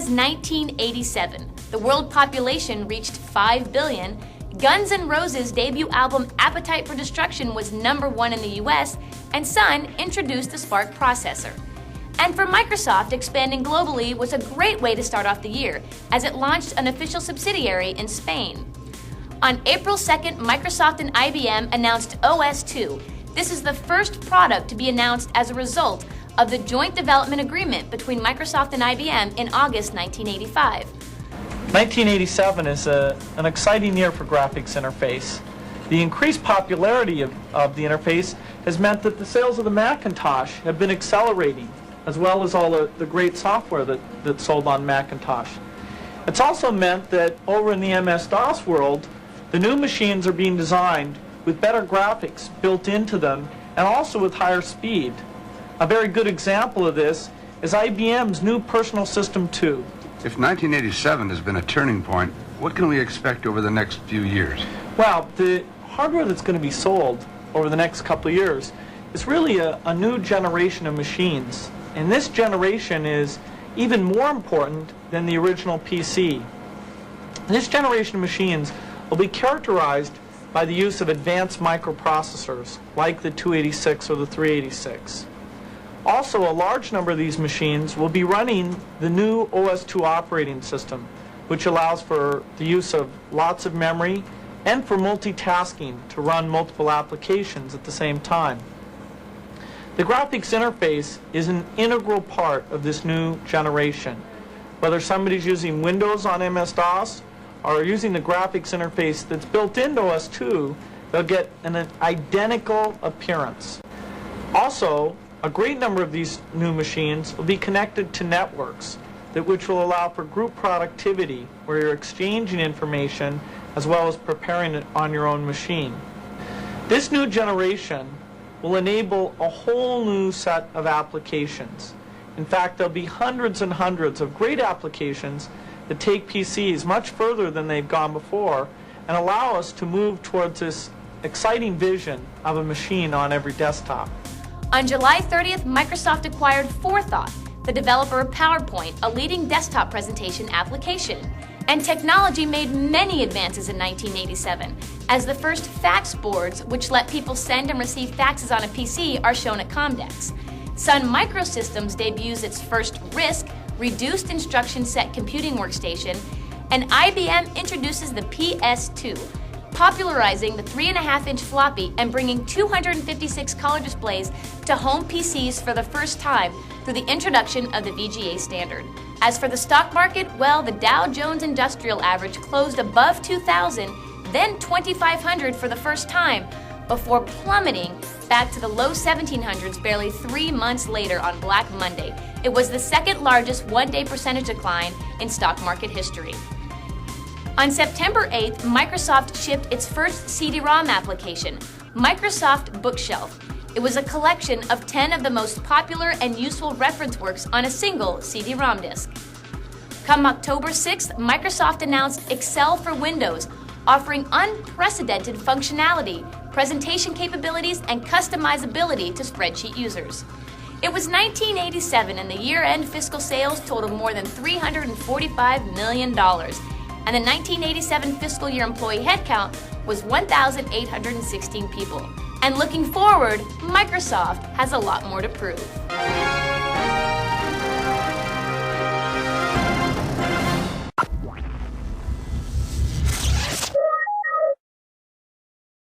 was 1987. The world population reached 5 billion. Guns N' Roses' debut album Appetite for Destruction was #1 in the US, and Sun introduced the SPARC processor. And for Microsoft, expanding globally was a great way to start off the year, as it launched an official subsidiary in Spain. On April 2nd, Microsoft and IBM announced OS/2. This is the first product to be announced as a result of the joint development agreement between Microsoft and IBM in August 1985. 1987 is an exciting year for graphics interface. The increased popularity of the interface has meant that the sales of the Macintosh have been accelerating, as well as all the great software that's sold on Macintosh. It's also meant that over in the MS-DOS world, the new machines are being designed with better graphics built into them and also with higher speed. A very good example of this is IBM's new Personal System 2. If 1987 has been a turning point, what can we expect over the next few years? Well, the hardware that's going to be sold over the next couple of years is really a new generation of machines. And this generation is even more important than the original PC. This generation of machines will be characterized by the use of advanced microprocessors like the 286 or the 386. Also, a large number of these machines will be running the new OS/2 operating system, which allows for the use of lots of memory and for multitasking to run multiple applications at the same time. The graphics interface is an integral part of this new generation. Whether somebody's using Windows on MS-DOS or using the graphics interface that's built into OS/2, they'll get an identical appearance. Also, a great number of these new machines will be connected to networks, which will allow for group productivity, where you're exchanging information as well as preparing it on your own machine. This new generation will enable a whole new set of applications. In fact, there'll be hundreds and hundreds of great applications that take PCs much further than they've gone before and allow us to move towards this exciting vision of a machine on every desktop. On July 30th, Microsoft acquired Forethought, the developer of PowerPoint, a leading desktop presentation application. And technology made many advances in 1987, as the first fax boards, which let people send and receive faxes on a PC, are shown at Comdex. Sun Microsystems debuts its first RISC, Reduced Instruction Set Computing Workstation, and IBM introduces the PS2, popularizing the 3.5-inch floppy and bringing 256 color displays to home PCs for the first time through the introduction of the VGA standard. As for the stock market, well, the Dow Jones Industrial Average closed above 2,000, then 2,500 for the first time, before plummeting back to the low 1,700s barely 3 months later on Black Monday. It was the second largest one-day percentage decline in stock market history. On September 8th, Microsoft shipped its first CD-ROM application, Microsoft Bookshelf. It was a collection of 10 of the most popular and useful reference works on a single CD-ROM disk. Come October 6th, Microsoft announced Excel for Windows, offering unprecedented functionality, presentation capabilities, and customizability to spreadsheet users. It was 1987, and the year-end fiscal sales totaled more than $345 million. And the 1987 fiscal year employee headcount was 1,816 people. And looking forward, Microsoft has a lot more to prove.